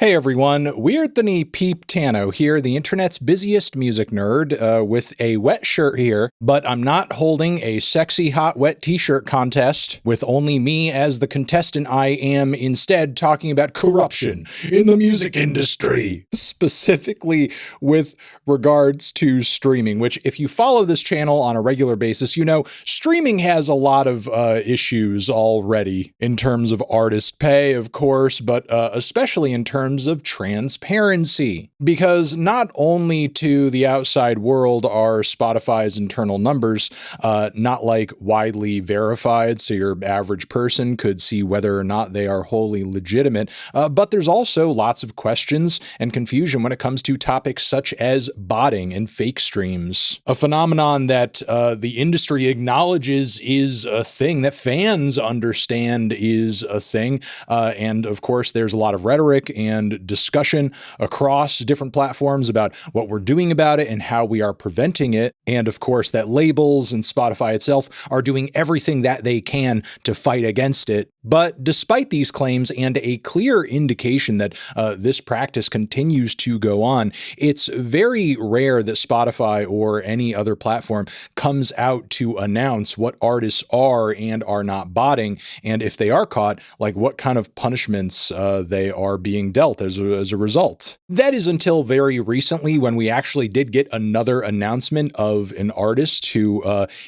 Hey everyone, Weirdthony Peep Tano here, the internet's busiest music nerd, with a wet shirt here, but I'm not holding a sexy hot wet t-shirt contest with only me as the contestant. I am instead talking about corruption in the music industry, specifically with regards to streaming, which if you follow this channel on a regular basis, you know streaming has a lot of issues already in terms of artist pay, of course, but especially in terms of transparency, because not only to the outside world are Spotify's internal numbers not like widely verified, so your average person could see whether or not they are wholly legitimate, but there's also lots of questions and confusion when it comes to topics such as botting and fake streams, a phenomenon that the industry acknowledges is a thing, that fans understand is a thing, and of course there's a lot of rhetoric and discussion across different platforms about what we're doing about it and how we are preventing it. And of course that labels and Spotify itself are doing everything that they can to fight against it. But despite these claims and a clear indication that this practice continues to go on, it's very rare that Spotify or any other platform comes out to announce what artists are and are not botting, and if they are caught, like what kind of punishments they are being dealt as a result. That is until very recently, when we actually did get another announcement of an artist who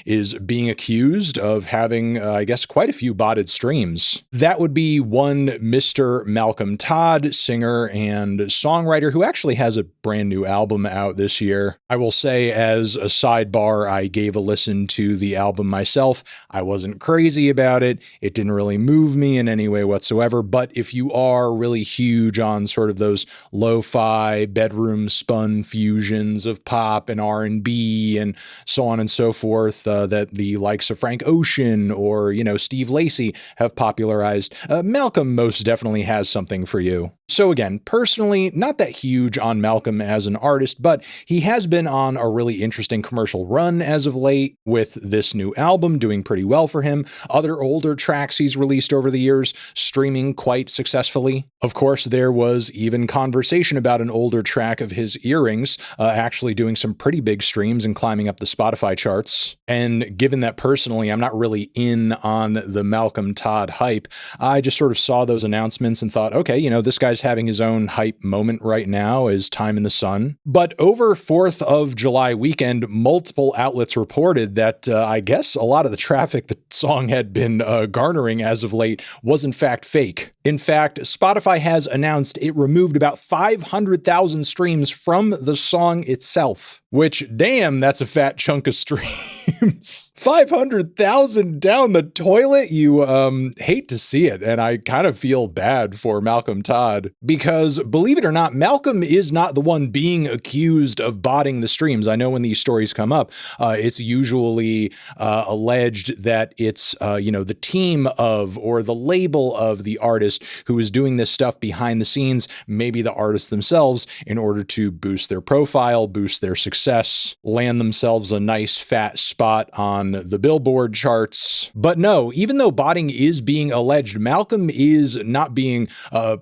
is being accused of having, I guess, quite a few botted streams. That would be one Mr. Malcolm Todd, singer and songwriter, who actually has a brand new album out this year. I will say, as a sidebar, I gave a listen to the album myself. I wasn't crazy about it. It didn't really move me in any way whatsoever, but if you are really huge on sort of those lo-fi bedroom spun fusions of pop and R&B and so on and so forth that the likes of Frank Ocean or, you know, Steve Lacy have popularized, Malcolm most definitely has something for you. So again, personally, not that huge on Malcolm as an artist, but he has been on a really interesting commercial run as of late, with this new album doing pretty well for him, other older tracks he's released over the years streaming quite successfully. Of course, there was even conversation about an older track of his, Earrings, actually doing some pretty big streams and climbing up the Spotify charts. And given that personally I'm not really in on the Malcolm Todd hype, I just sort of saw those announcements and thought, okay, you know, this guy's having his own hype moment right now, is Time in the Sun. But over 4th of July weekend, multiple outlets reported that I guess a lot of the traffic the song had been garnering as of late was in fact fake. In fact, Spotify has announced it removed about 500,000 streams from the song itself, which, damn, that's a fat chunk of streams. 500,000 down the toilet? You hate to see it, and I kind of feel bad for Malcolm Todd, because believe it or not, Malcolm is not the one being accused of botting the streams. I know when these stories come up, it's usually alleged that it's, you know, the team of or the label of the artist who is doing this stuff behind the scenes, maybe the artists themselves, in order to boost their profile, boost their success, land themselves a nice fat spot on the Billboard charts. But no, even though botting is being alleged, Malcolm is not being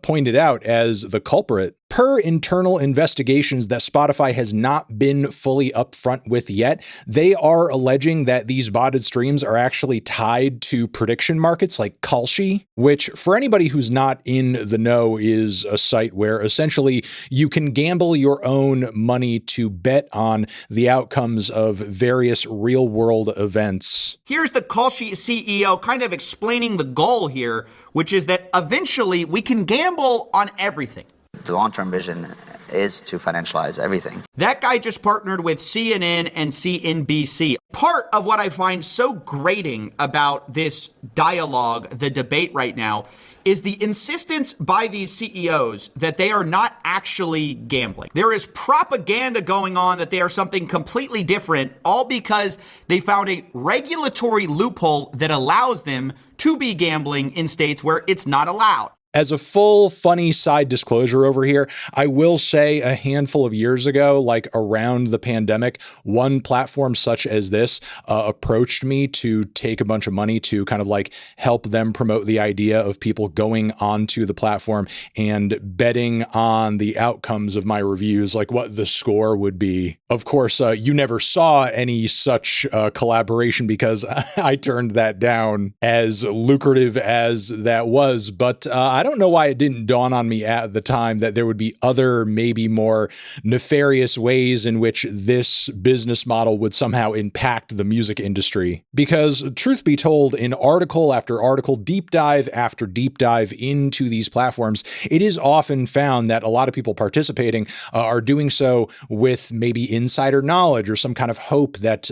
pointed out as the culprit. Per internal investigations that Spotify has not been fully upfront with yet, they are alleging that these botted streams are actually tied to prediction markets like Kalshi, which, for anybody who's not in the know, is a site where essentially you can gamble your own money to bet on the outcomes of various real-world events. Here's the Kalshi CEO kind of explaining the goal here, which is that eventually we can gamble on everything. The long-term vision is to financialize everything. That guy just partnered with CNN and CNBC. Part of what I find so grating about this dialogue, the debate right now, is the insistence by these CEOs that they are not actually gambling. There is propaganda going on that they are something completely different, all because they found a regulatory loophole that allows them to be gambling in states where it's not allowed. As a full funny side disclosure over here, I will say a handful of years ago, like around the pandemic, one platform such as this approached me to take a bunch of money to kind of like help them promote the idea of people going onto the platform and betting on the outcomes of my reviews, like what the score would be. Of course, you never saw any such collaboration because I turned that down, as lucrative as that was. But I don't know why it didn't dawn on me at the time that there would be other, maybe more nefarious ways in which this business model would somehow impact the music industry. Because truth be told, in article after article, deep dive after deep dive into these platforms, it is often found that a lot of people participating are doing so with maybe insider knowledge or some kind of hope that,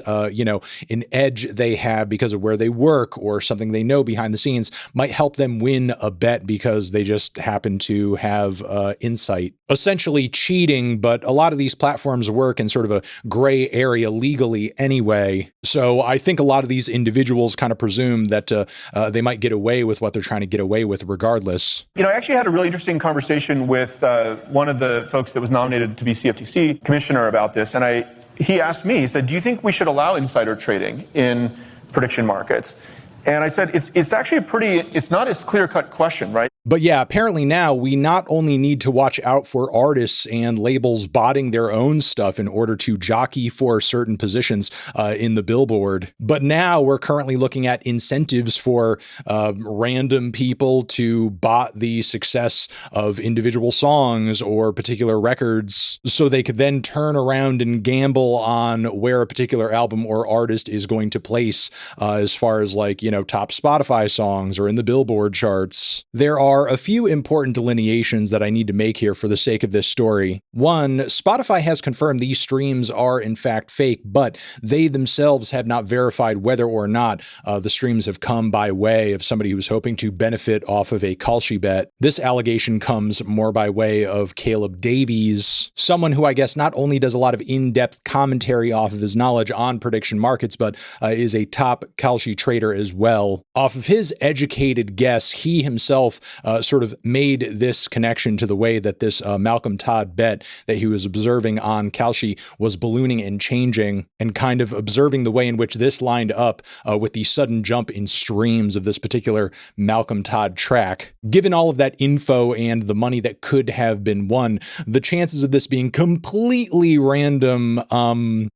an edge they have because of where they work or something they know behind the scenes might help them win a bet because they just happen to have insight. Essentially cheating, but a lot of these platforms work in sort of a gray area legally anyway. So I think a lot of these individuals kind of presume that they might get away with what they're trying to get away with regardless. I actually had a really interesting conversation with one of the folks that was nominated to be CFTC commissioner about this, and he asked me, he said, do you think we should allow insider trading in prediction markets? And I said, it's actually it's not a clear-cut question, right? But yeah, apparently now we not only need to watch out for artists and labels botting their own stuff in order to jockey for certain positions in the Billboard, but now we're currently looking at incentives for random people to bot the success of individual songs or particular records so they could then turn around and gamble on where a particular album or artist is going to place as far as like, top Spotify songs or in the Billboard charts. There are a few important delineations that I need to make here for the sake of this story. One, Spotify has confirmed these streams are in fact fake, but they themselves have not verified whether or not the streams have come by way of somebody who's hoping to benefit off of a Kalshi bet. This allegation comes more by way of Caleb Davies, someone who I guess not only does a lot of in-depth commentary off of his knowledge on prediction markets, but is a top Kalshi trader as well. Off of his educated guess, he himself sort of made this connection to the way that this Malcolm Todd bet that he was observing on Kalshi was ballooning and changing, and kind of observing the way in which this lined up with the sudden jump in streams of this particular Malcolm Todd track. Given all of that info and the money that could have been won, the chances of this being completely random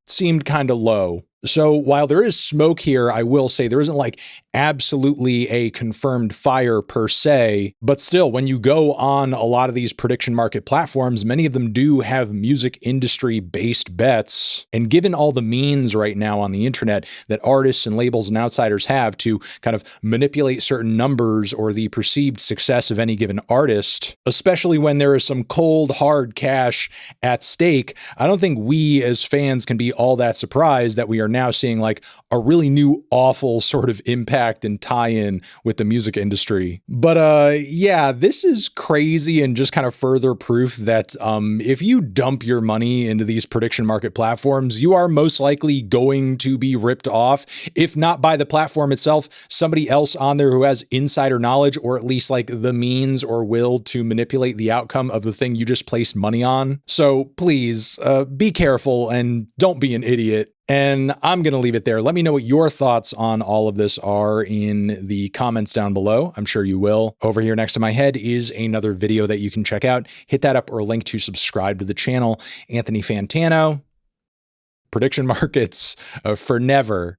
seemed kind of low. So while there is smoke here, I will say there isn't like absolutely a confirmed fire per se, but still, when you go on a lot of these prediction market platforms, many of them do have music industry based bets. And given all the means right now on the internet that artists and labels and outsiders have to kind of manipulate certain numbers or the perceived success of any given artist, especially when there is some cold, hard cash at stake, I don't think we as fans can be all that surprised that we are now seeing like a really new, awful sort of impact and tie-in with the music industry. But yeah, this is crazy and just kind of further proof that if you dump your money into these prediction market platforms, you are most likely going to be ripped off, if not by the platform itself, somebody else on there who has insider knowledge or at least like the means or will to manipulate the outcome of the thing you just placed money on. So please be careful and don't be an idiot. And I'm going to leave it there. Let me know what your thoughts on all of this are in the comments down below. I'm sure you will. Over here next to my head is another video that you can check out. Hit that up or link to subscribe to the channel. Anthony Fantano, prediction markets for never.